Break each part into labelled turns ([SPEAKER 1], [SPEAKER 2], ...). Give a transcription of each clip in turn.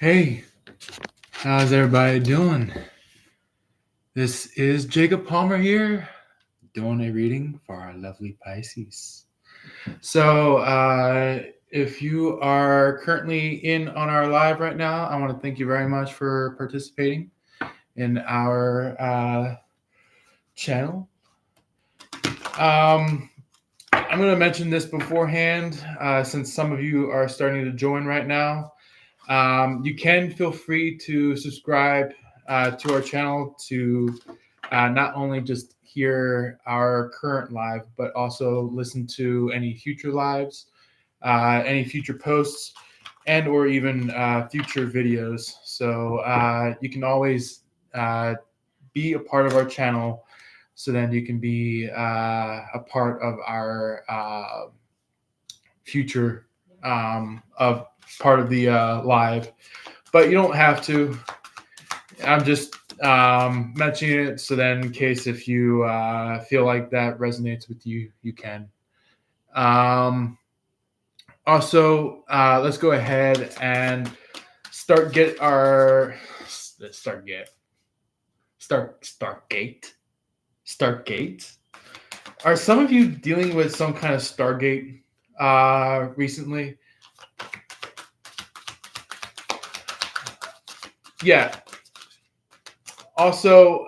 [SPEAKER 1] Hey, how's everybody doing? This is Jacob Palmer here, doing a reading for our lovely Pisces. So, if you are currently in on our live right now, I want to thank you very much for participating in our channel. I'm going to mention this beforehand since some of you are starting to join right now. You can feel free to subscribe to our channel to not only just hear our current live, but also listen to any future lives, any future posts, and or even future videos. So you can always be a part of our channel, so then you can be a part of our future of part of the live. But you don't have to. I'm just mentioning it so then in case if you feel like that resonates with you, you can. Also, let's go ahead and start get our start get Stargate. Are some of you dealing with some kind of Stargate recently? Yeah. Also,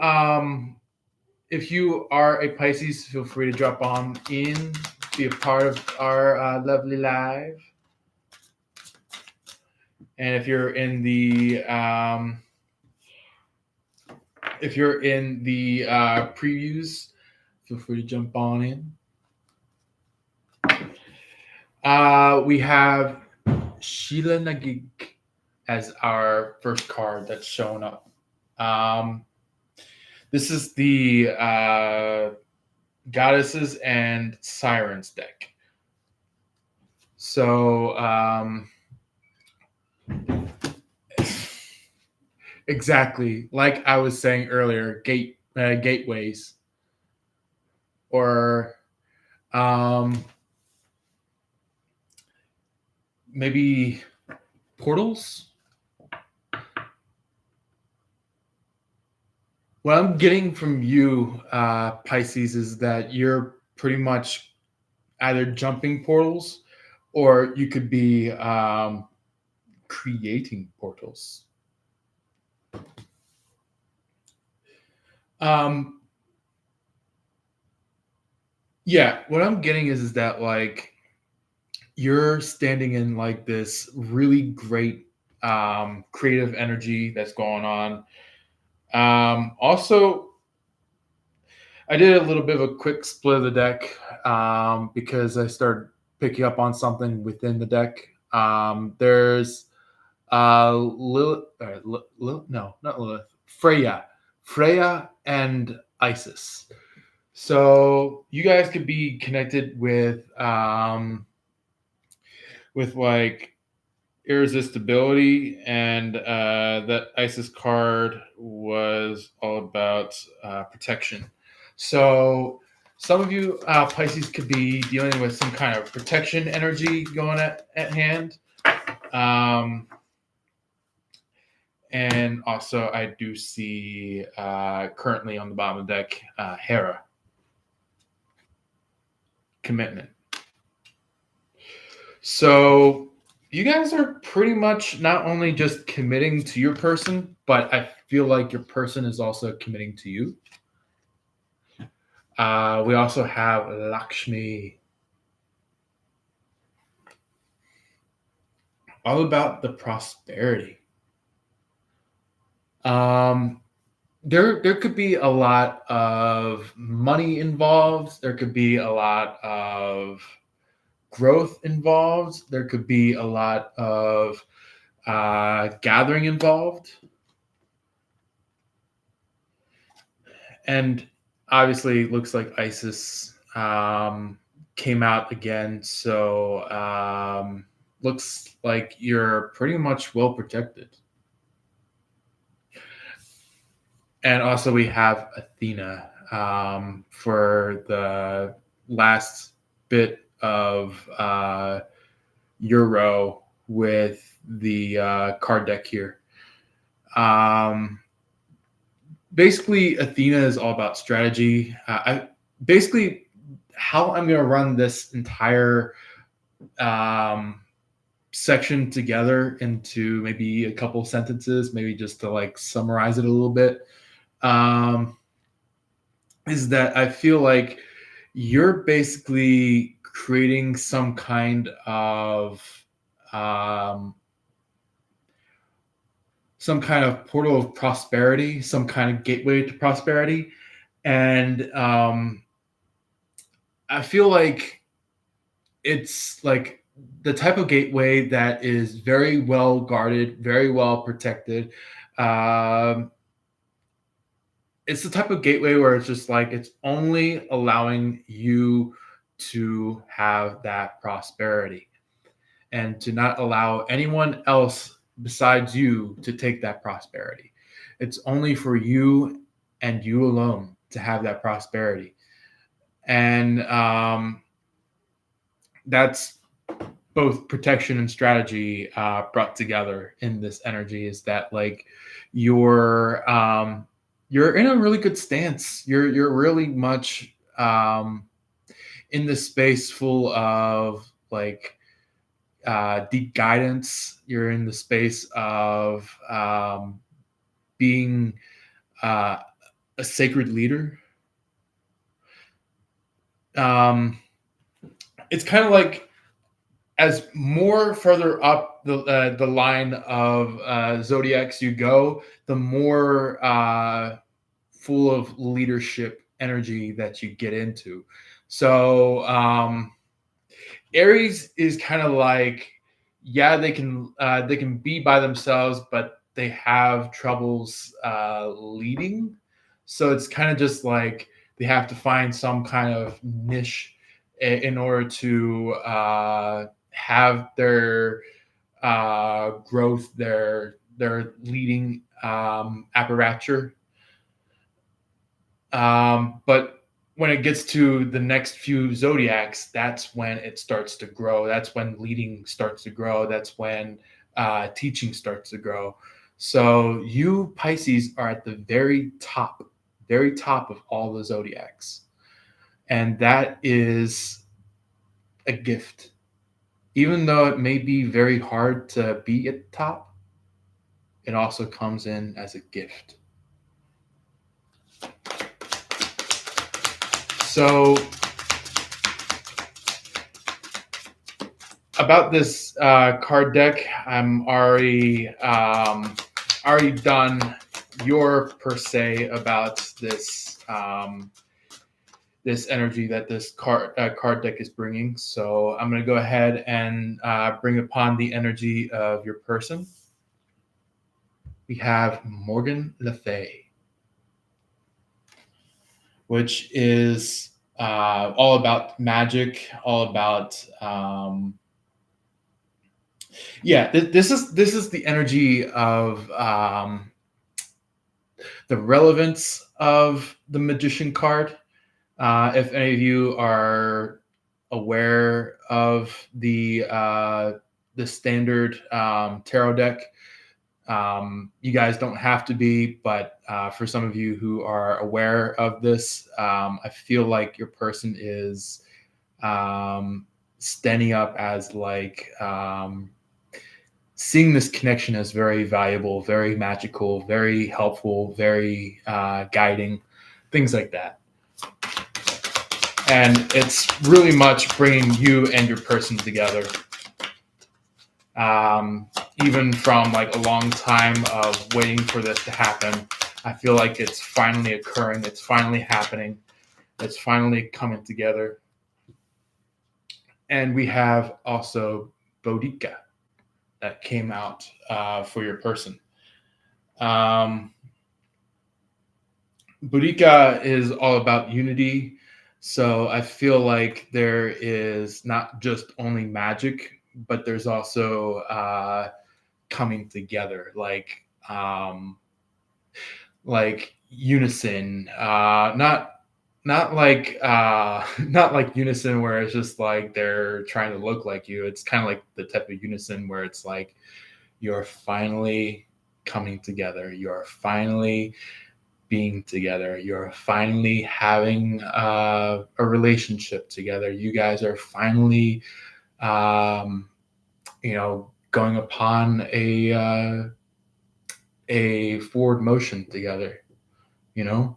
[SPEAKER 1] if you are a Pisces, feel free to drop on in, be a part of our lovely live. And if you're in the previews, feel free to jump on in. We have Sheila Nagig as our first card that's showing up. This is the Goddesses and Sirens deck. So exactly like I was saying earlier, gateways or maybe portals. What I'm getting from you, Pisces, is that you're pretty much either jumping portals or you could be creating portals. Yeah, what I'm getting is that like you're standing in like this really great creative energy that's going on. Also, I did a little bit of a quick split of the deck because I started picking up on something within the deck. There's no, not Lilith, Freya and Isis. So you guys could be connected with like irresistibility, and that Isis card was all about protection. So some of you Pisces could be dealing with some kind of protection energy going at hand. And also I do see currently on the bottom of the deck Hera, commitment. So you guys are pretty much not only just committing to your person, but I feel like your person is also committing to you. We also have Lakshmi. All about the prosperity. There could be a lot of money involved. There could be a lot of growth involved. There could be a lot of gathering involved. And obviously, it looks like Isis came out again. So looks like you're pretty much well protected. And also, we have Athena for the last bit of Euro with the card deck here. Basically, Athena is all about strategy. Basically, how I'm going to run this entire section together into maybe a couple sentences, maybe just to like summarize it a little bit, is that I feel like you're basically creating um, some kind of portal of prosperity, some kind of gateway to prosperity, and I feel like it's like the type of gateway that is very well guarded, very well protected. Um, it's the type of gateway where it's just like it's only allowing you to have that prosperity and to not allow anyone else besides you to take that prosperity. It's only for you and you alone to have that prosperity. And that's both protection and strategy brought together in this energy. Is that like you're you're in a really good stance. You're really much in this space full of like deep guidance. You're in the space of being a sacred leader. It's kind of like as more further up the line of zodiacs you go, the more full of leadership energy that you get into. So Aries is kind of like, yeah, they can be by themselves, but they have troubles leading. So it's kind of just like they have to find some kind of niche in order to have their growth, their leading apparature. But when it gets to the next few zodiacs, that's when it starts to grow. That's when leading starts to grow. That's when teaching starts to grow. So you Pisces are at the very top of all the zodiacs. And that is a gift. Even though it may be very hard to be at the top, it also comes in as a gift. So about this card deck, I'm already done your per se about this this energy that this card deck is bringing. So I'm going to go ahead and bring upon the energy of your person. We have Morgan Le Fay, which is all about magic, all about this is the energy of the relevance of the magician card. If any of you are aware of the standard tarot deck, you guys don't have to be, but for some of you who are aware of this, I feel like your person is standing up as like seeing this connection as very valuable, very magical, very helpful, very guiding, things like that. And it's really much bringing you and your person together. Even from like a long time of waiting for this to happen, I feel like it's finally occurring. It's finally happening. It's finally coming together. And we have also Boudica that came out for your person. Boudica is all about unity. So I feel like there is not just only magic, but there's also coming together, like unison, not like not like where it's just like they're trying to look like you. It's kind of like the type of unison where it's like you're finally coming together. You're finally being together. You're finally having a relationship together. You guys are finally, going upon a forward motion together. You know,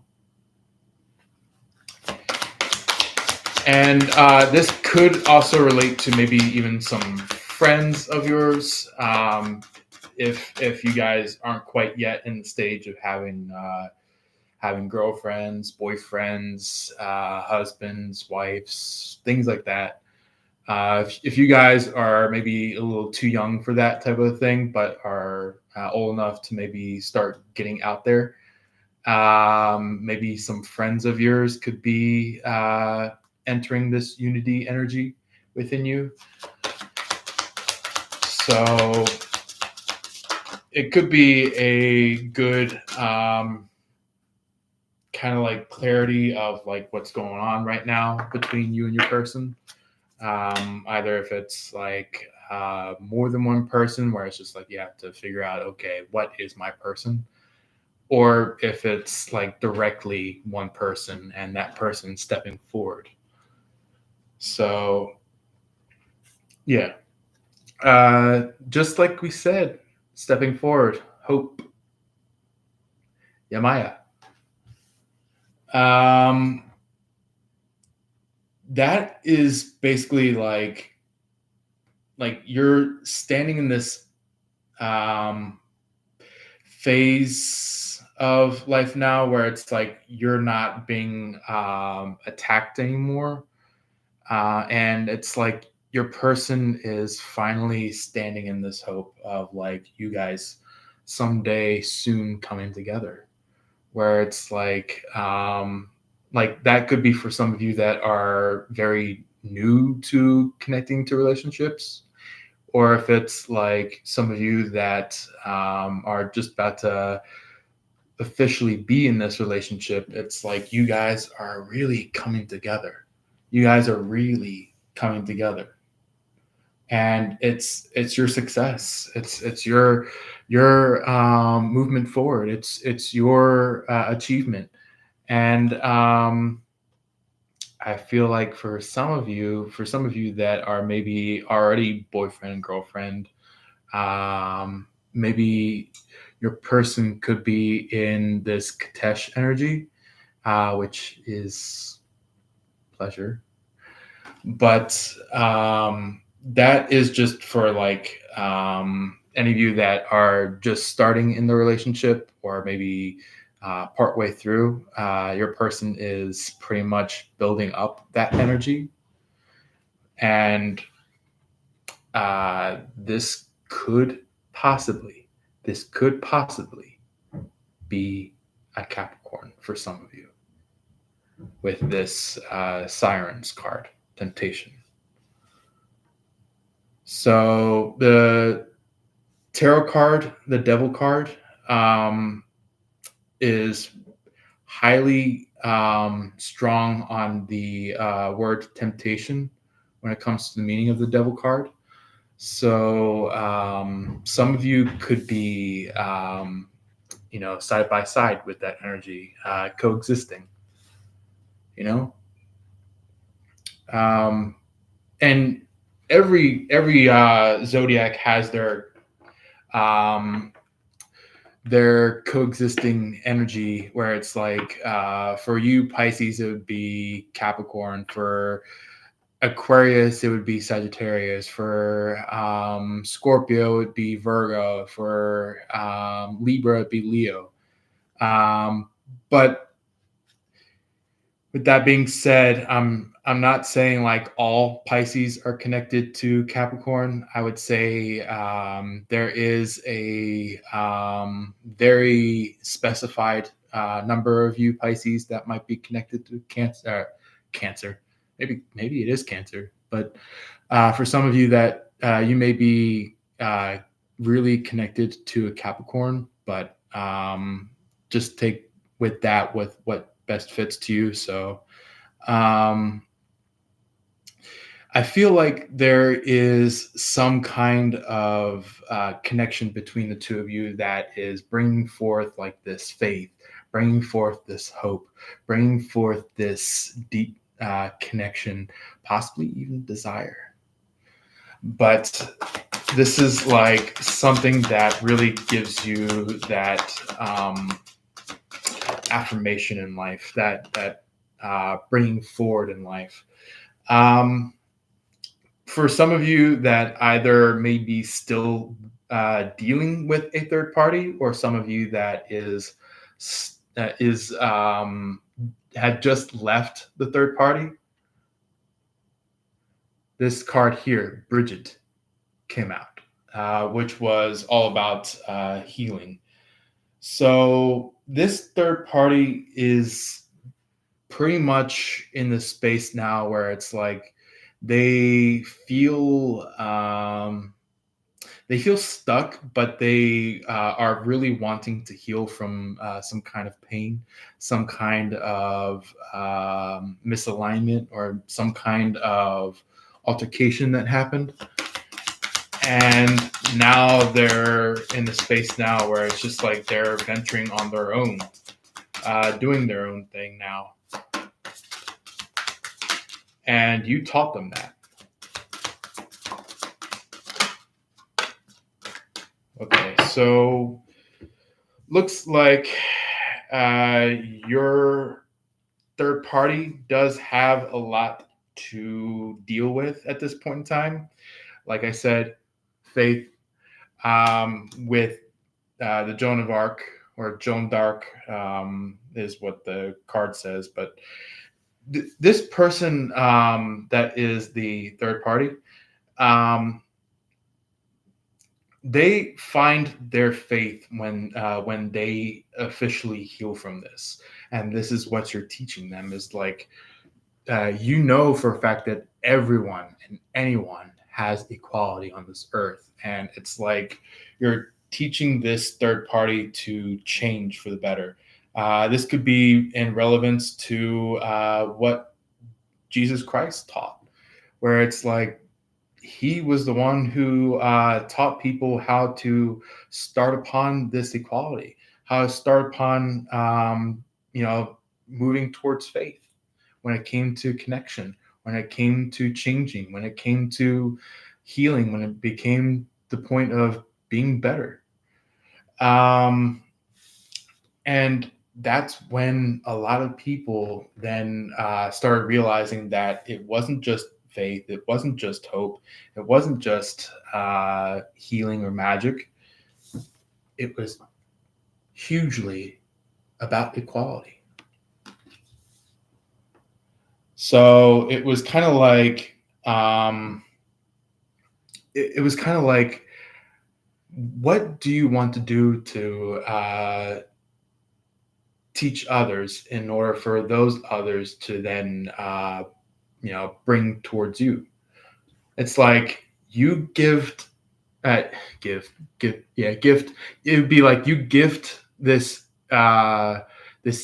[SPEAKER 1] and this could also relate to maybe even some friends of yours. If you guys aren't quite yet in the stage of having girlfriends, boyfriends, husbands, wives, things like that. If you guys are maybe a little too young for that type of thing, but are old enough to maybe start getting out there, maybe some friends of yours could be entering this unity energy within you. So it could be a good kind of like clarity of like what's going on right now between you and your person. Either if it's like more than one person, where it's just like you have to figure out, okay, what is my person? Or if it's like directly one person and that person stepping forward. So, yeah. Just like we said, stepping forward, hope, Yamaya. Um, that is basically like you're standing in this um, phase of life now where it's like you're not being attacked anymore, and it's like your person is finally standing in this hope of like you guys someday soon coming together, where it's like that could be for some of you that are very new to connecting to relationships, or if it's like some of you that are just about to officially be in this relationship. It's like you guys are really coming together. You guys are really coming together, and it's your success. It's your movement forward. It's your achievement, and I feel like for some of you that are maybe already boyfriend and girlfriend, maybe your person could be in this Katesh energy, which is pleasure. But that is just for like any of you that are just starting in the relationship, or maybe partway through. Your person is pretty much building up that energy, and this could possibly be a Capricorn for some of you with this Sirens card, Temptation. So the tarot card, the Devil card, is highly strong on the word temptation when it comes to the meaning of the Devil card. So some of you could be, side by side with that energy, coexisting. You know, and every zodiac has um, their coexisting energy, where it's like for you Pisces it would be Capricorn, for Aquarius it would be Sagittarius, for Scorpio it would be Virgo, for Libra it'd be Leo. But with that being said, I'm not saying like all Pisces are connected to Capricorn. I would say there is a very specified number of you Pisces that might be connected to Cancer. Cancer, maybe it is Cancer, but for some of you that you may be really connected to a Capricorn, but just take with that with what best fits to you. So I feel like there is some kind of connection between the two of you that is bringing forth like this faith, bringing forth this hope, bringing forth this deep connection, possibly even desire. But this is like something that really gives you that affirmation in life, that bringing forward in life. Um, for some of you that either may be still dealing with a third party, or some of you that is had just left the third party, this card here, Bridget, came out, which was all about healing. So this third party is pretty much in the space now where it's like they feel stuck, but they are really wanting to heal from some kind of pain, some kind of misalignment, or some kind of altercation that happened. And now they're in the space now where it's just like they're venturing on their own, doing their own thing now. And you taught them that. Okay, so looks like your third party does have a lot to deal with at this point in time. Like I said, faith, with the Joan of Arc, or Joan d'Arc, is what the card says. But this person that is the third party, they find their faith when they officially heal from this. And this is what you're teaching them, is like, you know for a fact that everyone and anyone has equality on this earth. And it's like you're teaching this third party to change for the better. This could be in relevance to what Jesus Christ taught, where it's like he was the one who taught people how to start upon this equality, how to start upon, moving towards faith when it came to connection, when it came to changing, when it came to healing, when it became the point of being better. And that's when a lot of people then started realizing that it wasn't just faith, it wasn't just hope, it wasn't just healing or magic. It was hugely about equality. So it was kind of like, it was kind of like, what do you want to do to teach others in order for those others to then bring towards you? It's like you gift gift. It would be like you gift this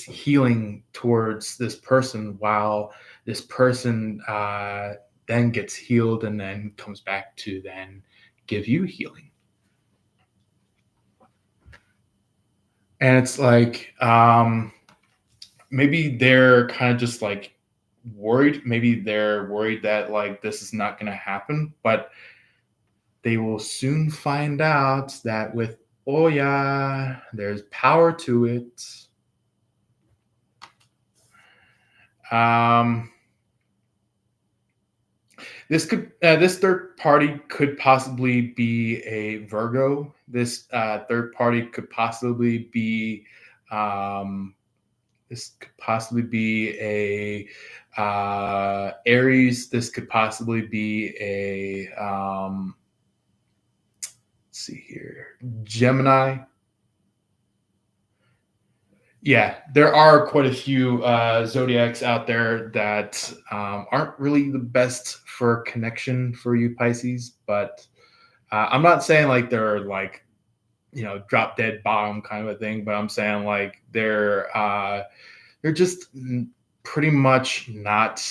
[SPEAKER 1] healing towards this person, while this person then gets healed and then comes back to then give you healing. And it's like, maybe they're kind of just like worried. Maybe they're worried that like this is not going to happen, but they will soon find out that with Oya, there's power to it. This third party could possibly be a Virgo. This third party could possibly be a Aries. This could possibly be a let's see here, Gemini. Yeah, there are quite a few zodiacs out there that aren't really the best for connection for you Pisces, but I'm not saying like they're like, drop dead bottom kind of a thing, but I'm saying like they're just pretty much not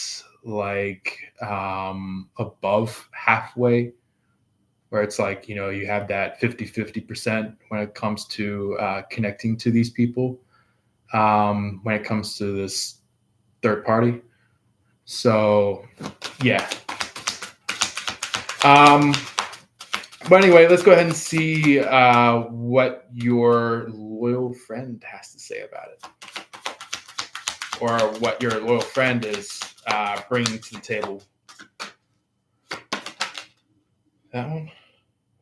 [SPEAKER 1] like above halfway, where it's like, you have that 50-50% when it comes to connecting to these people, when it comes to this third party. So, yeah. Um, but anyway, let's go ahead and see what your loyal friend has to say about it, or what your loyal friend is bringing to the table. That one?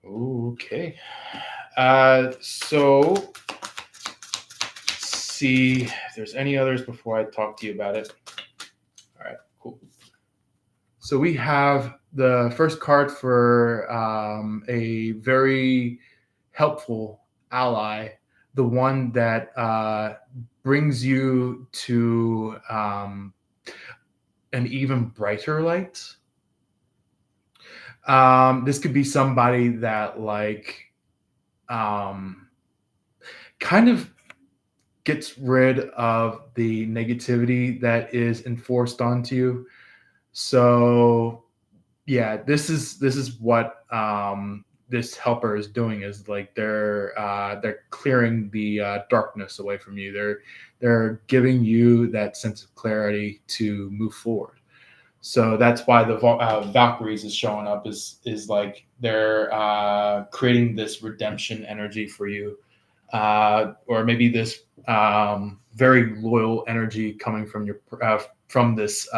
[SPEAKER 1] Okay. So, let's see if there's any others before I talk to you about it. All right, cool. So we have the first card for a very helpful ally, the one that brings you to an even brighter light. This could be somebody that um, kind of gets rid of the negativity that is enforced onto you. So yeah, this is what this helper is doing, is like they're clearing the darkness away from you. They're giving you that sense of clarity to move forward. So that's why the Valkyries is showing up, is like they're creating this redemption energy for you, or maybe this very loyal energy coming from your from this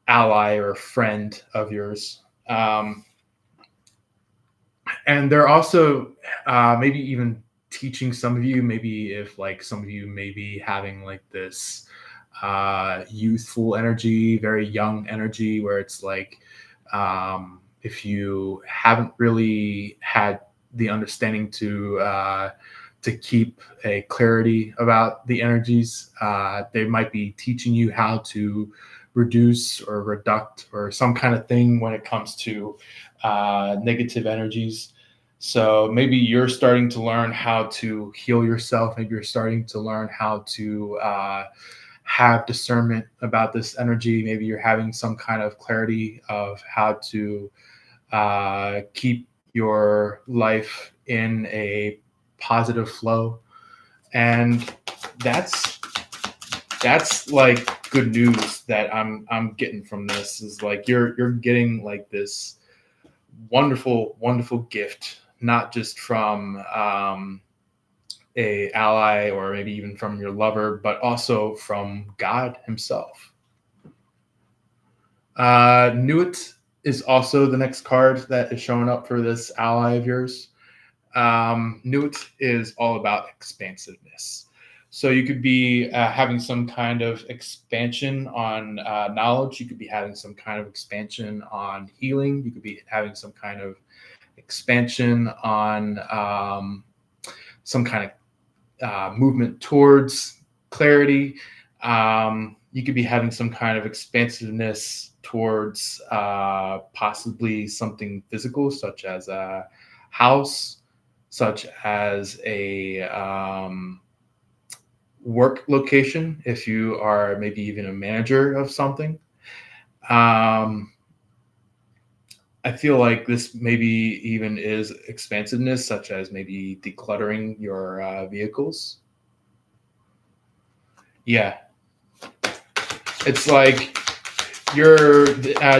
[SPEAKER 1] ally or friend of yours. And they're also maybe even teaching some of you, maybe if like some of you may be having like this youthful energy, very young energy, where it's like if you haven't really had the understanding to keep a clarity about the energies, they might be teaching you how to reduce or reduct or some kind of thing when it comes to negative energies. So maybe you're starting to learn how to heal yourself. Maybe you're starting to learn how to have discernment about this energy. Maybe you're having some kind of clarity of how to keep your life in a positive flow. And that's like good news that I'm getting from this, is like you're getting like this wonderful gift, not just from a ally or maybe even from your lover, but also from God Himself. Nuit is also the next card that is showing up for this ally of yours. Nuit is all about expansiveness. So you could be having some kind of expansion on knowledge. You could be having some kind of expansion on healing. You could be having some kind of expansion on some kind of movement towards clarity. You could be having some kind of expansiveness towards possibly something physical, such as a house, such as a work location, if you are maybe even a manager of something. I feel like this maybe even is expansiveness, such as maybe decluttering your vehicles. Yeah, it's like you're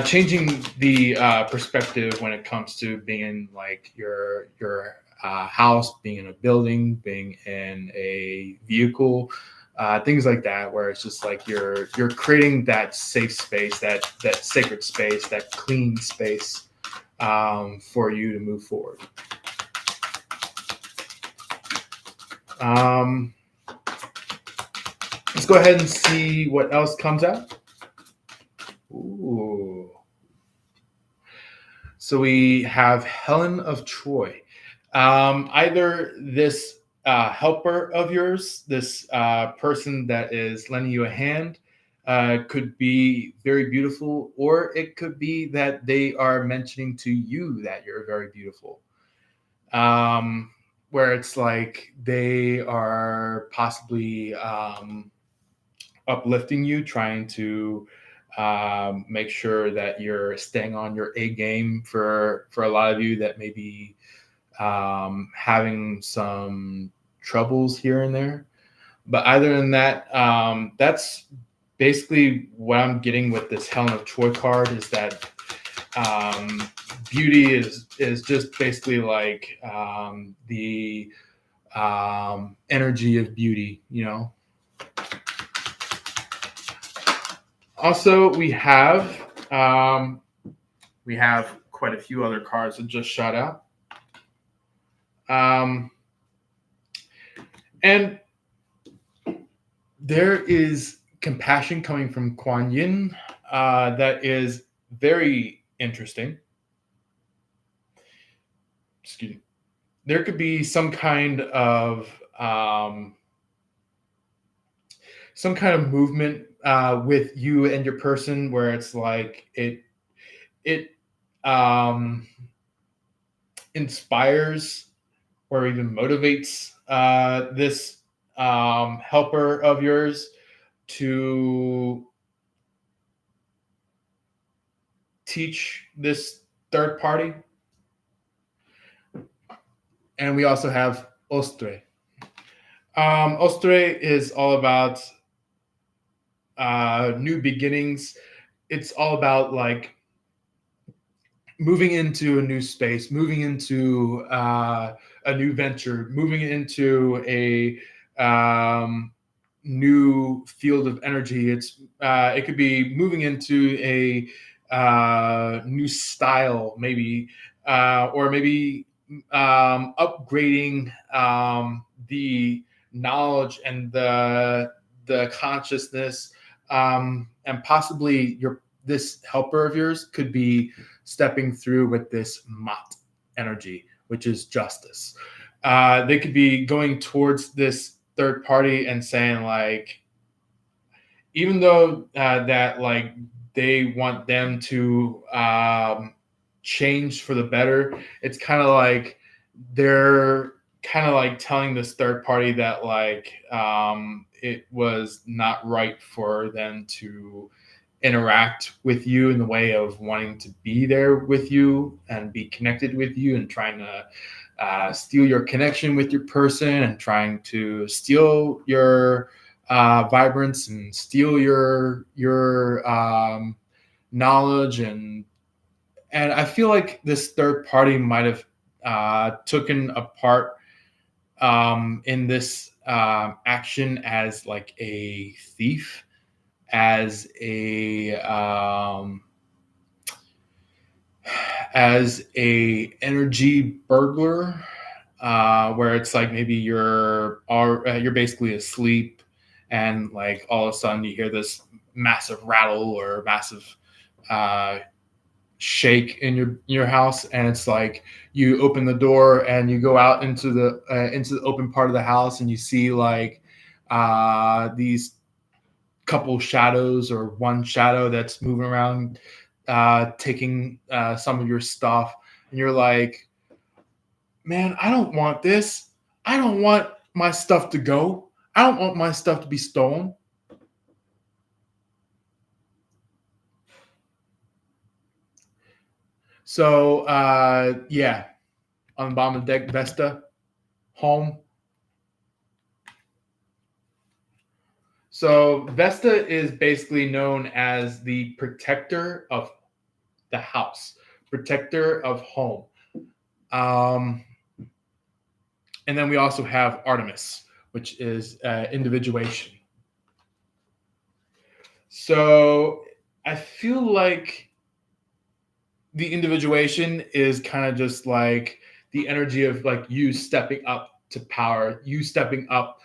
[SPEAKER 1] changing the perspective when it comes to being in like your house, being in a building, being in a vehicle, things like that, where it's just like you're creating that safe space, that sacred space, that clean space for you to move forward. Let's go ahead and see what else comes out. Ooh. So we have Helen of Troy. Either this helper of yours, this person that is lending you a hand, could be very beautiful, or it could be that they are mentioning to you that you're very beautiful. Where it's like they are possibly uplifting you, trying to Make sure that you're staying on your A game for a lot of you that may be having some troubles here and there. But other than that, that's basically what I'm getting with this Helen of Troy card is that beauty is just basically like the energy of beauty, you know. Also, we have quite a few other cards that just shot out, and there is compassion coming from Kuan Yin that is very interesting. Excuse me. There could be some kind of movement with you and your person where it's like it um, inspires or even motivates this helper of yours to teach this third party. And we also have Ostre. Ostre is all about new beginnings. It's all about like moving into a new space, moving into a new venture, moving into a new field of energy. It could be moving into a new style, maybe, or maybe upgrading the knowledge and the consciousness, and possibly this helper of yours could be stepping through with this mat energy, which is justice. They could be going towards this third party and saying like, even though that like they want them to change for the better, it's kind of like they're kind of like telling this third party that like it was not right for them to interact with you in the way of wanting to be there with you and be connected with you and trying to steal your connection with your person and trying to steal your vibrance and steal your knowledge and I feel like this third party might have taken a part in this action as like a thief, as a energy burglar, where it's like maybe you're basically asleep and like all of a sudden you hear this massive rattle or massive shake in your house, and it's like you open the door and you go out into the open part of the house and you see like these couple shadows or one shadow that's moving around taking some of your stuff, and you're like, man, I don't want this. I don't want my stuff to go. I don't want my stuff to be stolen. So yeah, on the bottom of the deck, Vesta, home. So Vesta is basically known as the protector of the house, protector of home. And then we also have Artemis, which is individuation. So I feel like the individuation is kind of just like the energy of like you stepping up to power, you stepping up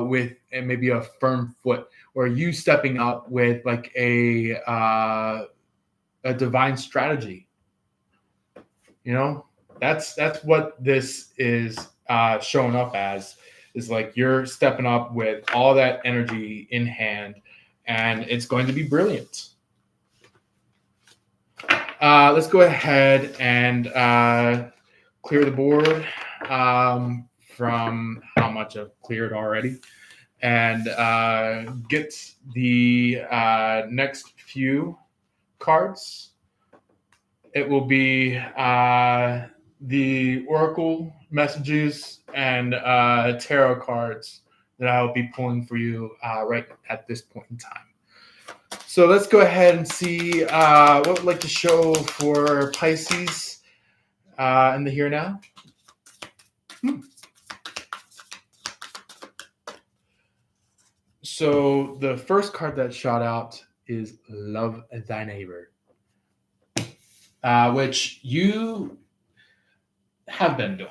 [SPEAKER 1] with maybe a firm foot, or you stepping up with like a divine strategy. You know, that's what this is showing up as. Is like you're stepping up with all that energy in hand, and it's going to be brilliant. Let's go ahead and clear the board from how much I've cleared already. and get the next few cards. It will be the Oracle messages and tarot cards that I will be pulling for you right at this point in time. So let's go ahead and see what we'd like to show for Pisces in the here and now. So the first card that shot out is Love Thy Neighbor, which you have been doing.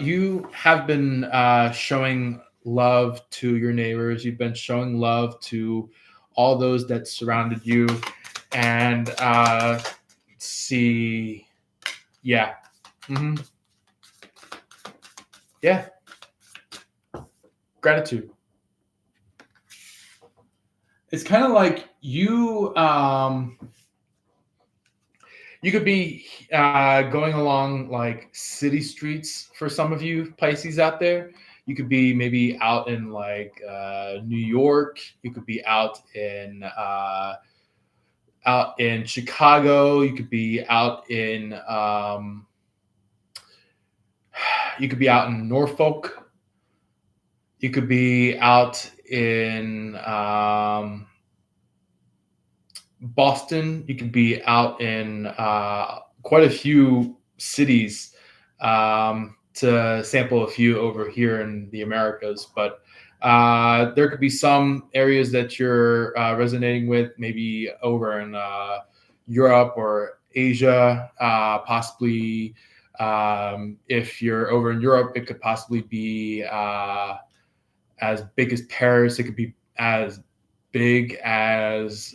[SPEAKER 1] You have been showing love to your neighbors. You've been showing love to all those that surrounded you. And let's see. Yeah. Mm-hmm. Yeah. Gratitude. It's kind of like you could be going along like city streets for some of you Pisces out there. You could be maybe out in like New York. You could be out in Chicago. You could be out in Norfolk. You could be out in Boston. You could be out in quite a few cities, to sample a few over here in the Americas. But there could be some areas that you're resonating with, maybe over in Europe or Asia, possibly. If you're over in Europe, it could possibly be as big as Paris. It could be as big as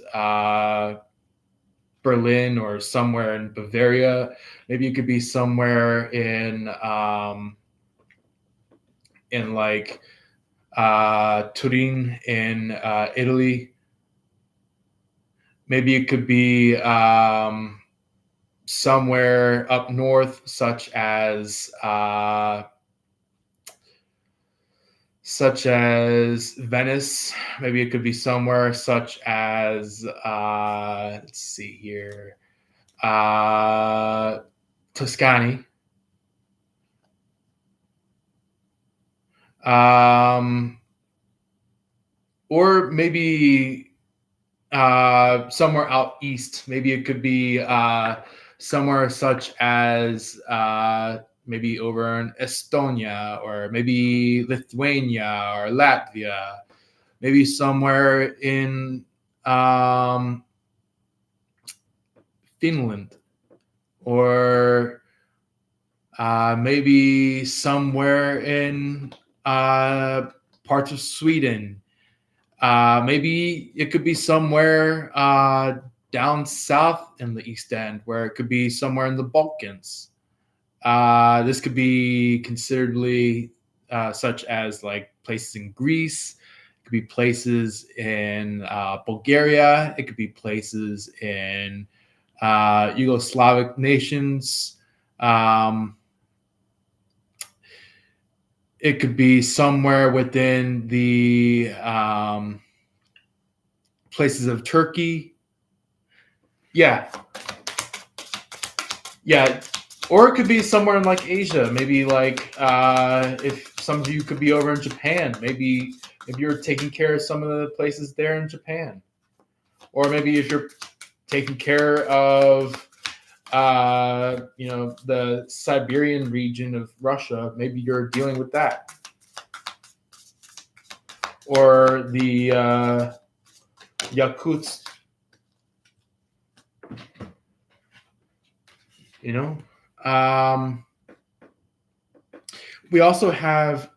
[SPEAKER 1] Berlin or somewhere in Bavaria. Maybe it could be somewhere in like Turin in Italy. Maybe it could be somewhere up north, such as Venice. Maybe it could be somewhere such as let's see here, Tuscany. Or maybe somewhere out east. Maybe it could be somewhere such as maybe over in Estonia, or maybe Lithuania or Latvia. Maybe somewhere in Finland, or maybe somewhere in parts of Sweden. Maybe it could be somewhere down south in the East End, where it could be somewhere in the Balkans. This could be considerably such as like places in Greece. It could be places in Bulgaria. It could be places in Yugoslavic nations. It could be somewhere within the places of Turkey. Yeah. Or it could be somewhere in like Asia. Maybe like if some of you could be over in Japan. Maybe if you're taking care of some of the places there in Japan. Or maybe if you're taking care of the Siberian region of Russia, maybe you're dealing with that. Or the Yakuts, we also have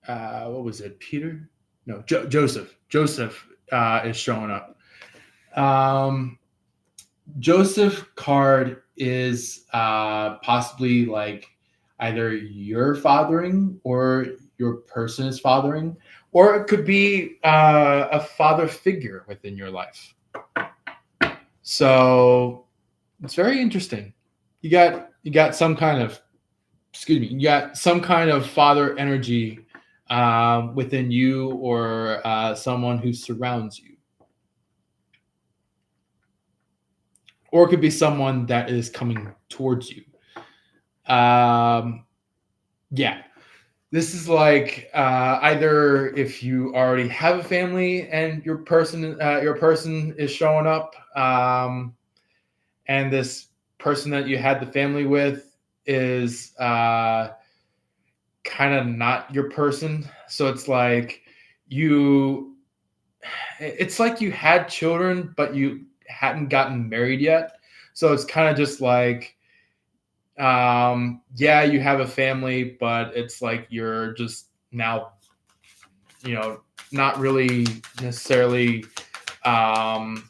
[SPEAKER 1] what was it? Peter? No, Joseph. Joseph is showing up. Joseph card is possibly like either you're fathering or your person is fathering, or it could be a father figure within your life. So it's very interesting. You got some kind of you got some kind of father energy within you, or someone who surrounds you, or it could be someone that is coming towards you. Yeah, this is like either if you already have a family and your person is showing up, and this person that you had the family with is kind of not your person. So you it's like you had children but you hadn't gotten married yet. So it's kind of just like, yeah, you have a family, but it's like you're just now, not really necessarily um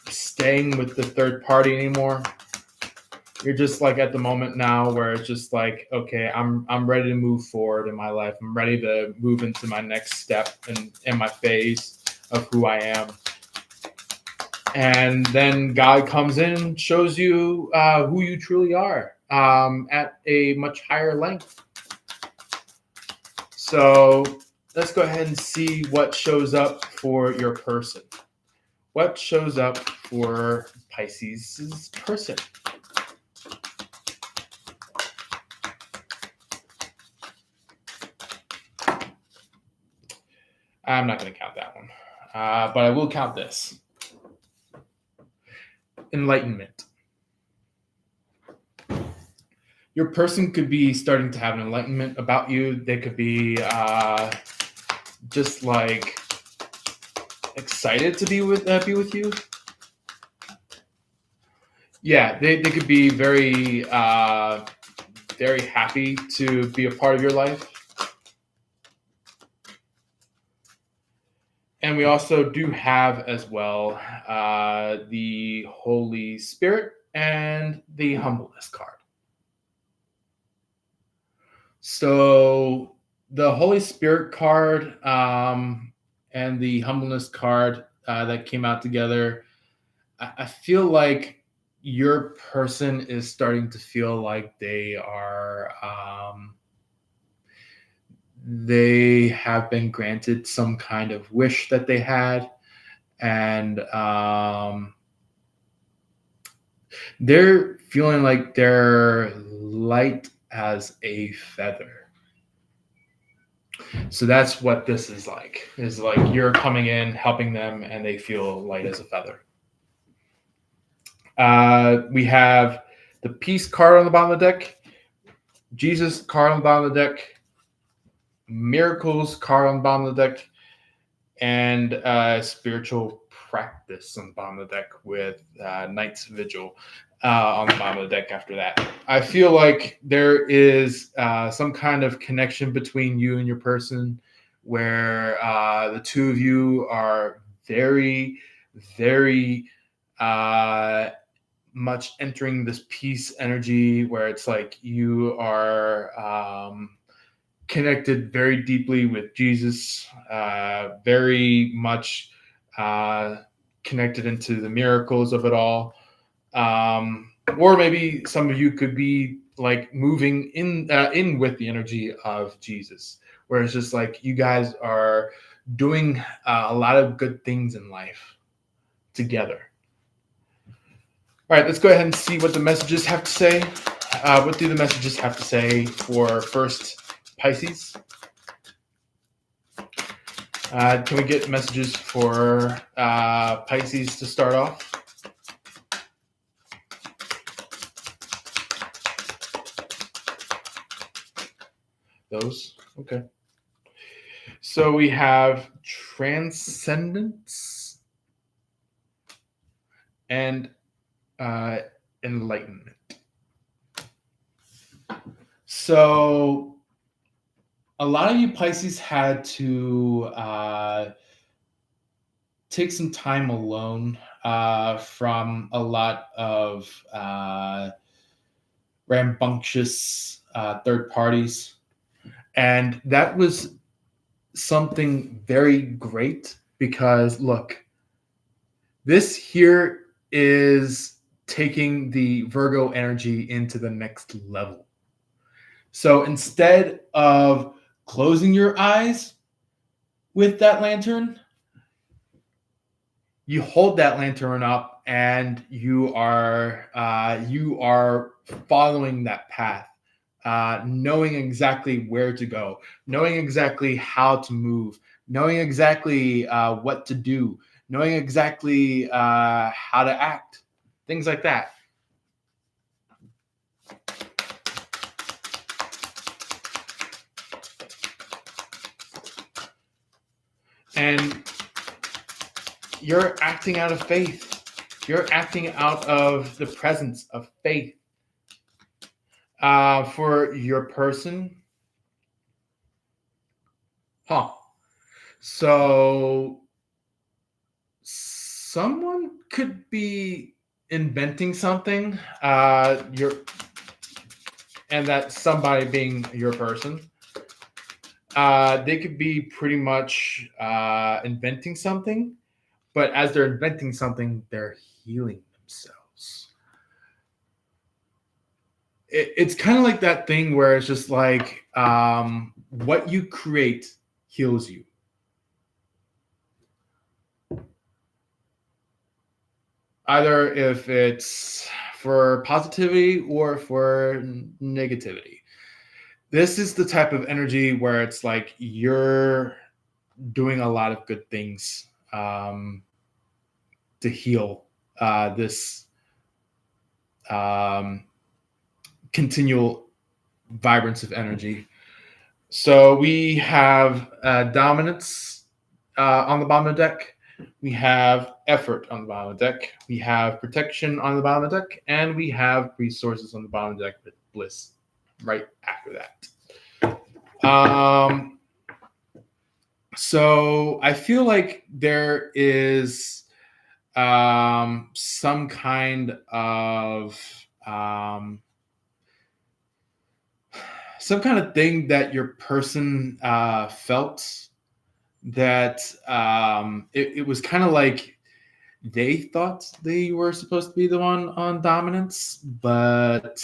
[SPEAKER 1] staying with the third party anymore. You're just like at the moment now where it's just like, okay, I'm ready to move forward in my life. I'm ready to move into my next step in my phase of who I am. And then God comes in and shows you who you truly are, at a much higher length. So let's go ahead and see what shows up for your person. What shows up for Pisces' person? I'm not going to count that one, but I will count this. Enlightenment. Your person could be starting to have an enlightenment about you. They could be just like excited to be with you. Yeah, they could be very very happy to be a part of your life. And we also do have as well the Holy Spirit and the Humbleness card. So the Holy Spirit card and the Humbleness card that came out together, I feel like your person is starting to feel like they have been granted some kind of wish that they had, and they're feeling like they're light as a feather. So that's what this is like. Is like you're coming in, helping them, and they feel light as a feather. We have the Peace card on the bottom of the deck, Jesus card on the bottom of the deck, Miracles card on the bottom of the deck, and Spiritual Practice on the bottom of the deck with Night's Vigil on the bottom of the deck after that. I feel like there is some kind of connection between you and your person where the two of you are very, very much entering this peace energy where it's like you are connected very deeply with Jesus, very much connected into the miracles of it all. Or maybe some of you could be like moving in with the energy of Jesus, where it's just like you guys are doing a lot of good things in life together. All right, let's go ahead and see what the messages have to say. What do the messages have to say for first Pisces? Can we get messages for Pisces to start off? Those? Okay. So we have transcendence and enlightenment. So a lot of you Pisces had to take some time alone from a lot of rambunctious third parties. And that was something very great because, look, this here is taking the Virgo energy into the next level. So instead of closing your eyes with that lantern, you hold that lantern up and you are following that path, knowing exactly where to go, knowing exactly how to move, knowing exactly what to do, knowing exactly how to act, things like that. And you're acting out of faith. You're acting out of the presence of faith. For your person, huh? So someone could be inventing something. And that somebody being your person. They could be pretty much inventing something, but as they're inventing something, they're healing themselves. It's kind of like that thing where it's just like what you create heals you. Either if it's for positivity or for negativity. This is the type of energy where it's like you're doing a lot of good things to heal this um, continual vibrance of energy. So we have dominance on the bottom of the deck. We have effort on the bottom of the deck. We have protection on the bottom of the deck. And we have resources on the bottom of the deck with bliss right after that. So I feel like there is some kind of um, some kind of thing that your person felt that it was kind of like they thought they were supposed to be the one on dominance, but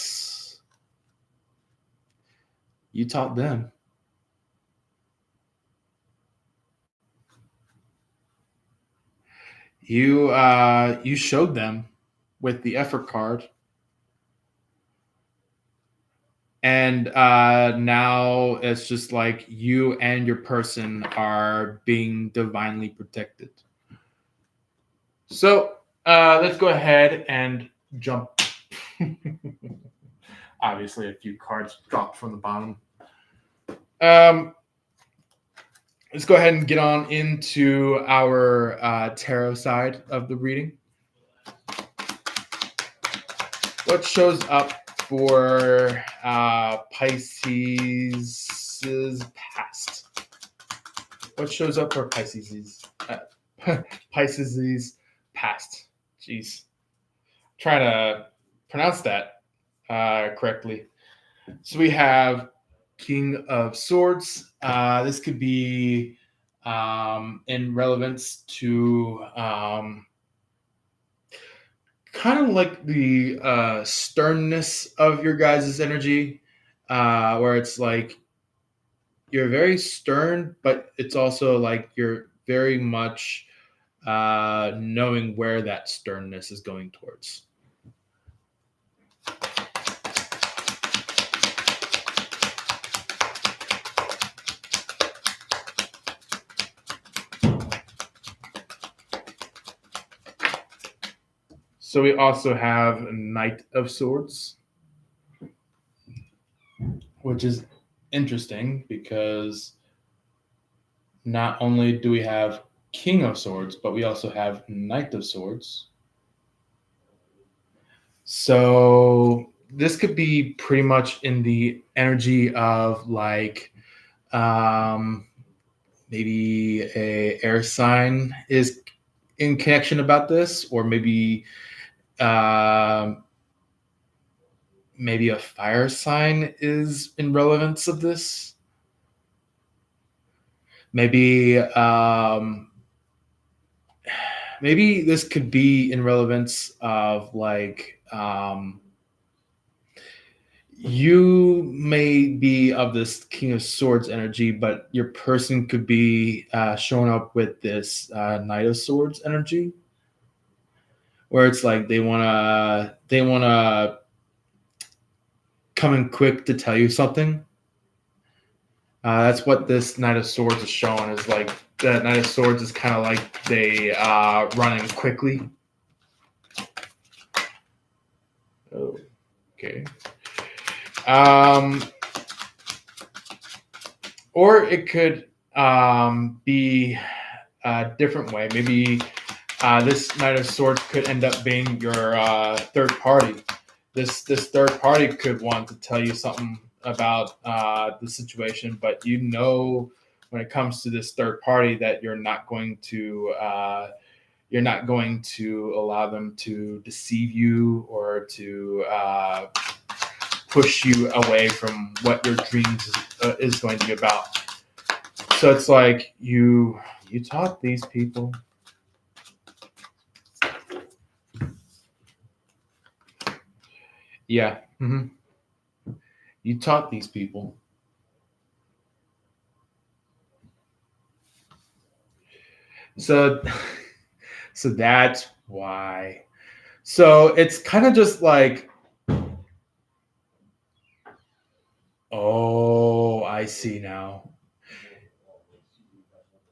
[SPEAKER 1] you taught them. You showed them with the effort card, and now it's just like you and your person are being divinely protected. So let's go ahead and jump. Obviously, a few cards dropped from the bottom. Um, let's go ahead and get on into our tarot side of the reading. What shows up for Pisces' past? What shows up for Pisces' Pisces' past? Jeez, trying to pronounce that correctly. So we have King of Swords. This could be in relevance to kind of like the sternness of your guys' energy, where it's like you're very stern, but it's also like you're very much knowing where that sternness is going towards. So we also have Knight of Swords, which is interesting because not only do we have King of Swords, but we also have Knight of Swords. So this could be pretty much in the energy of like maybe a air sign is in connection about this, or um, maybe a fire sign is in relevance of this. Maybe maybe this could be in relevance of like you may be of this King of Swords energy, but your person could be showing up with this Knight of Swords energy, where it's like they wanna come in quick to tell you something. That's what this Knight of Swords is showing. Is like the Knight of Swords is kind of like they running quickly. Oh, okay. Um, or it could be a different way. Maybe this Knight of Swords could end up being your third party. This third party could want to tell you something about the situation, but you know when it comes to this third party that you're not going to allow them to deceive you or to push you away from what your dreams is going to be about. So it's like you taught these people. Yeah. You taught these people. So so that's why. So it's kind of just like, oh, I see now.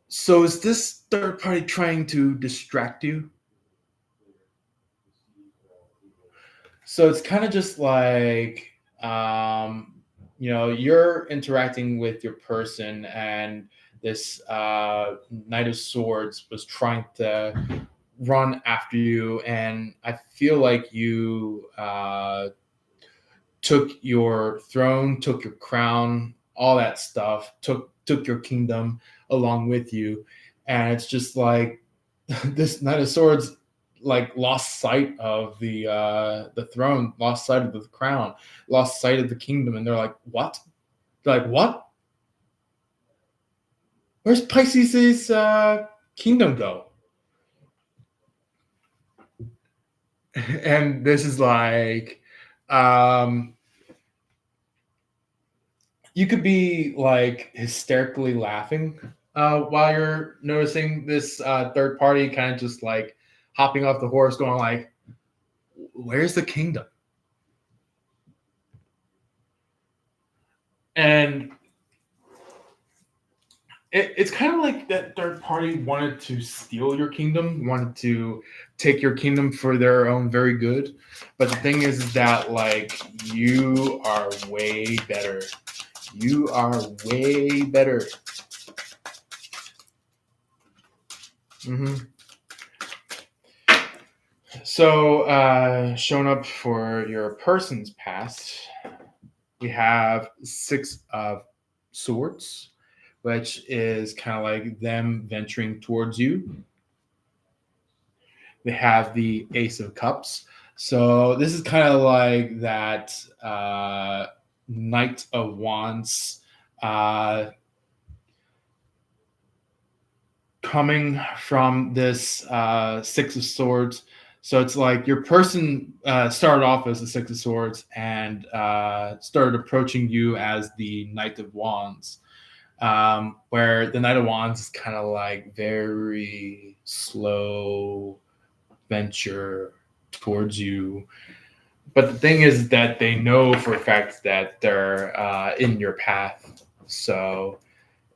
[SPEAKER 1] So is this third party trying to distract you? So it's kind of just like, um, you're interacting with your person, and this Knight of Swords was trying to run after you, and I feel like you took your throne, took your crown, all that stuff, took your kingdom along with you, and it's just like this Knight of Swords like lost sight of the throne, lost sight of the crown, lost sight of the kingdom, and they're like, "What? They're like, what? Where's Pisces' kingdom go?" And this is like, um, you could be like hysterically laughing while you're noticing this third party kind of just like hopping off the horse, going like, "Where's the kingdom?" And it's kind of like that third party wanted to steal your kingdom, wanted to take your kingdom for their own very good. But the thing is that like you are way better. You are way better. hmm So, showing up for your person's past, we have Six of Swords, which is kind of like them venturing towards you. They have the Ace of Cups. So this is kind of like that Knight of Wands uh, coming from this Six of Swords. So it's like your person started off as the Six of Swords and started approaching you as the Knight of Wands, where the Knight of Wands is kind of like very slow venture towards you. But the thing is that they know for a fact that they're in your path. So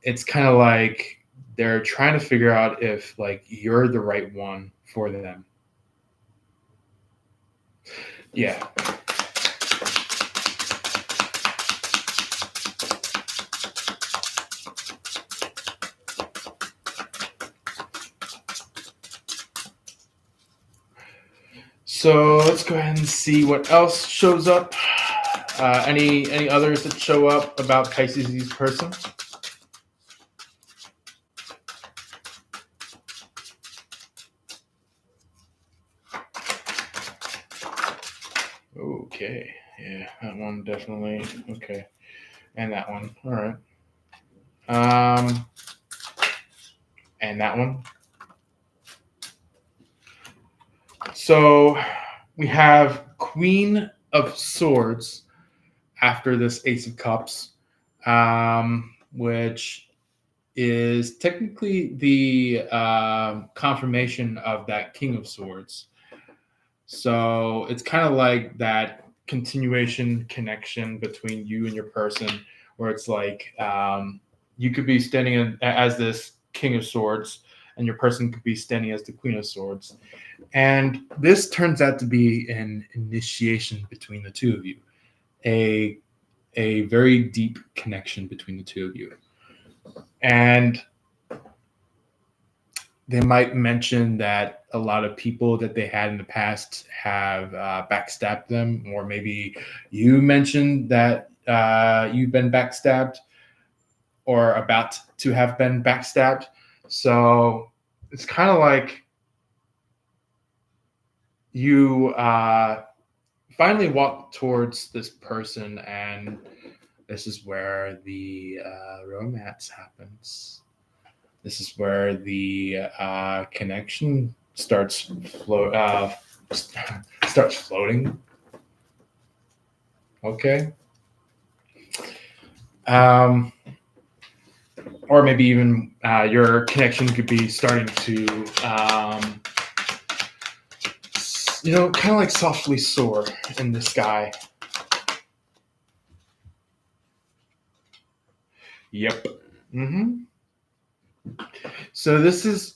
[SPEAKER 1] it's kind of like they're trying to figure out if like you're the right one for them. Yeah. So let's go ahead and see what else shows up. Any others that show up about Pisces' person? Okay. Yeah, that one definitely. Okay. And that one. All right. Um, and that one. So we have Queen of Swords, after this Ace of Cups, which is technically the confirmation of that King of Swords. So it's kind of like that continuation connection between you and your person, where it's like you could be standing as this King of Swords, and your person could be standing as the Queen of Swords. And this turns out to be an initiation between the two of you, a a very deep connection between the two of you. And they might mention that a lot of people that they had in the past have backstabbed them, or maybe you mentioned that you've been backstabbed or about to have been backstabbed. So it's kind of like you finally walk towards this person, and this is where the romance happens. This is where the connection starts starts floating. Okay. Or maybe even your connection could be starting to, kind of like softly soar in the sky. Yep. Mm-hmm. So this is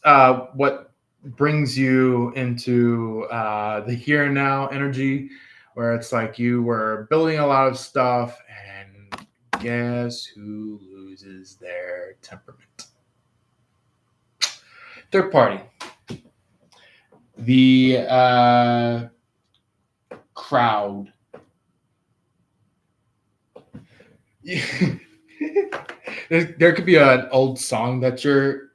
[SPEAKER 1] what brings you into the here and now energy, where it's like you were building a lot of stuff, and guess who loses their temperament? Third party. The crowd. There could be an old song that you're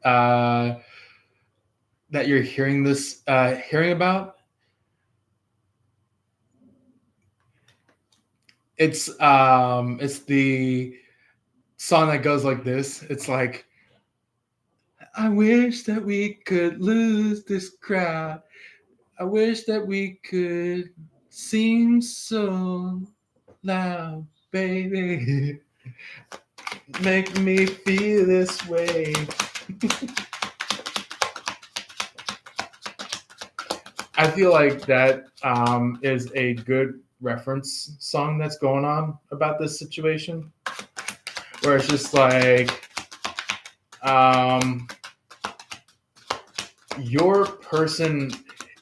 [SPEAKER 1] hearing about. It's the song that goes like this. It's like, I wish that we could lose this crowd. I wish that we could seem so loud, baby. Make me feel this way. I feel like that is a good reference song that's going on about this situation, where it's just like your person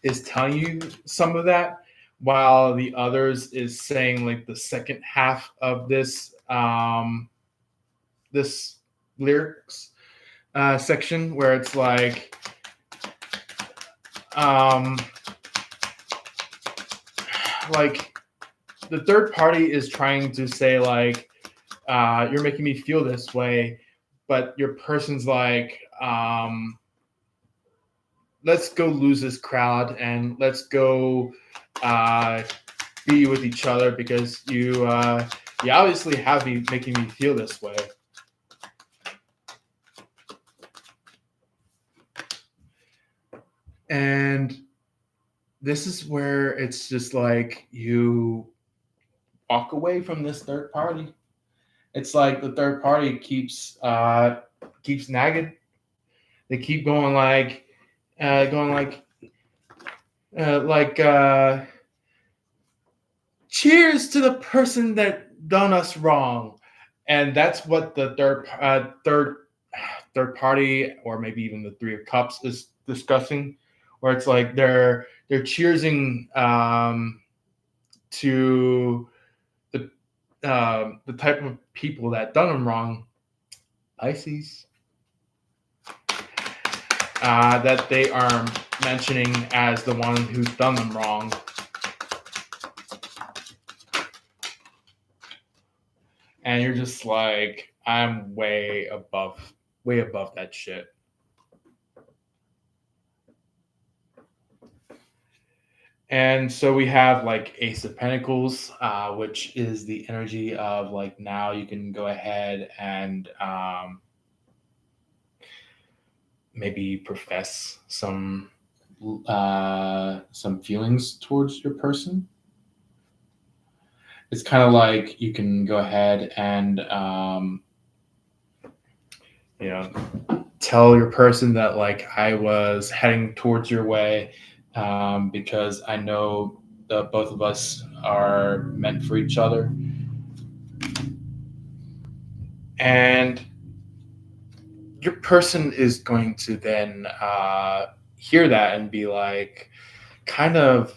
[SPEAKER 1] is telling you some of that, while the others is saying like the second half of this lyrics section, where it's like like the third party is trying to say like you're making me feel this way, but your person's like let's go lose this crowd and let's go be with each other, because you obviously have me making me feel this way. And this is where it's just like you walk away from this third party. It's like the third party keeps nagging. They keep going like like cheers to the person that done us wrong. And that's what the third party, or maybe even the Three of Cups, is discussing, where it's like they're cheersing to the type of people that done them wrong, Pisces, that they are mentioning as the one who's done them wrong. And you're just like, I'm way above that shit. And so we have like Ace of Pentacles, which is the energy of like, now you can go ahead and maybe profess some feelings towards your person. it's kind of like you can go ahead and you know, tell your person that like I was heading towards your way, because I know that both of us are meant for each other. And your person is going to then hear that and be like, kind of,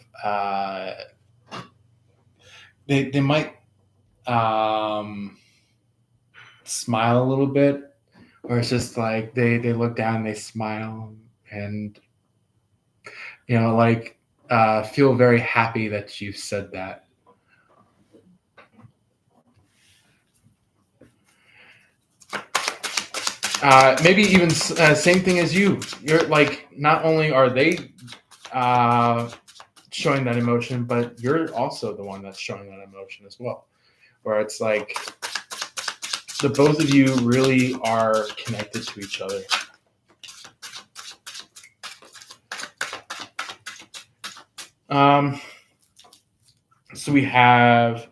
[SPEAKER 1] they might um, smile a little bit, or it's just like they look down, they smile, and like feel very happy that you said that. Maybe even same thing as you. You're like, not only are they uh, showing that emotion, but you're also the one that's showing that emotion as well. Where it's like the both of you really are connected to each other. Um, so we have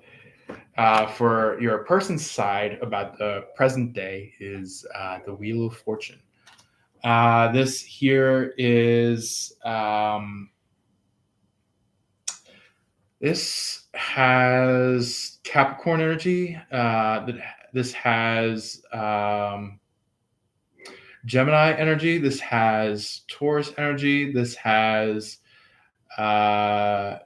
[SPEAKER 1] for your person's side about the present day is the Wheel of Fortune. This here is this has Capricorn energy. This has Gemini energy. This has Taurus energy. Uh,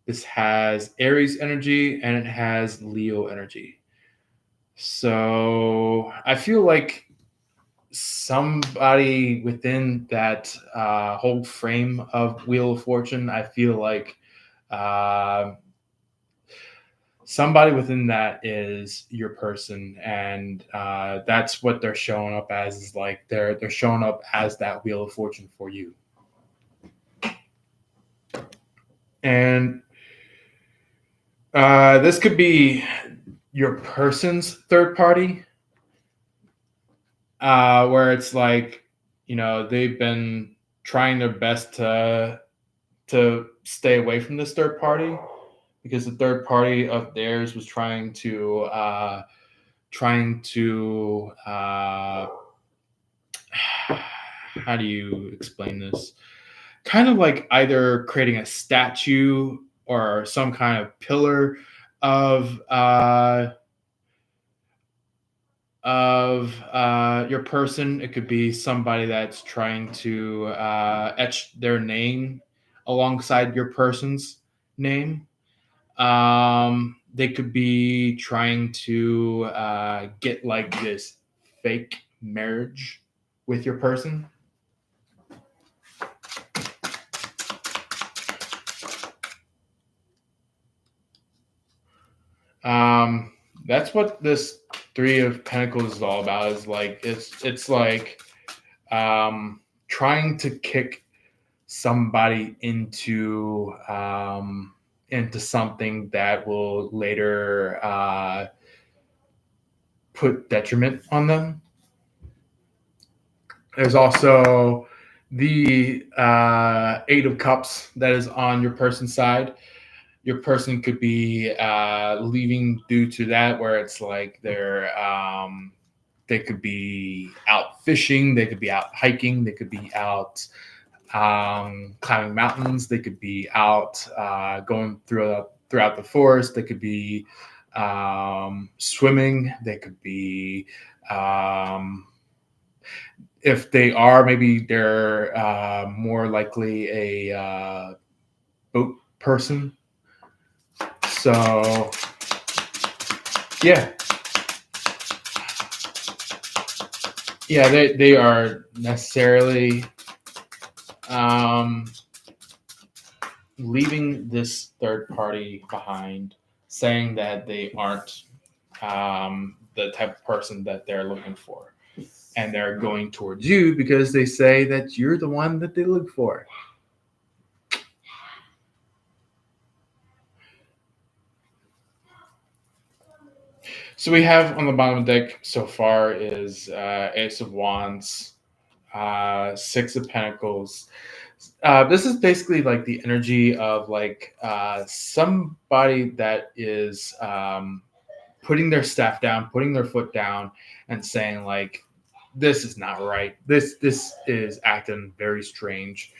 [SPEAKER 1] this has Aries energy, and it has Leo energy. So I feel like somebody within that whole frame of Wheel of Fortune, I feel like uh, somebody within that is your person, and that's what they're showing up as. Is like they're showing up as that Wheel of Fortune for you, and this could be your person's third party, where it's like they've been trying their best to stay away from this third party because the third party of theirs was trying to how do you explain this? Kind of like either creating a statue or some kind of pillar of your person. It could be somebody that's trying to etch their name alongside your person's name. They could be trying to get like this fake marriage with your person. Um, that's what this Three of Pentacles is all about. Is like it's like trying to kick somebody into something that will later put detriment on them. There's also the Eight of Cups that is on your person's side. Your person could be leaving due to that, where it's like they could be out fishing, they could be out hiking, they could be out climbing mountains, they could be out going throughout the forest, they could be swimming, they could be if they are, maybe they're more likely a boat person. So, yeah, yeah, they are necessarily um, leaving this third party behind, saying that they aren't the type of person that they're looking for. And they're going towards you because they say that you're the one that they look for. So we have on the bottom of the deck so far is Ace of Wands, Six of Pentacles, This is basically like the energy of like somebody that is putting their staff down, putting their foot down, and saying like, "This is not right. This is acting very strange."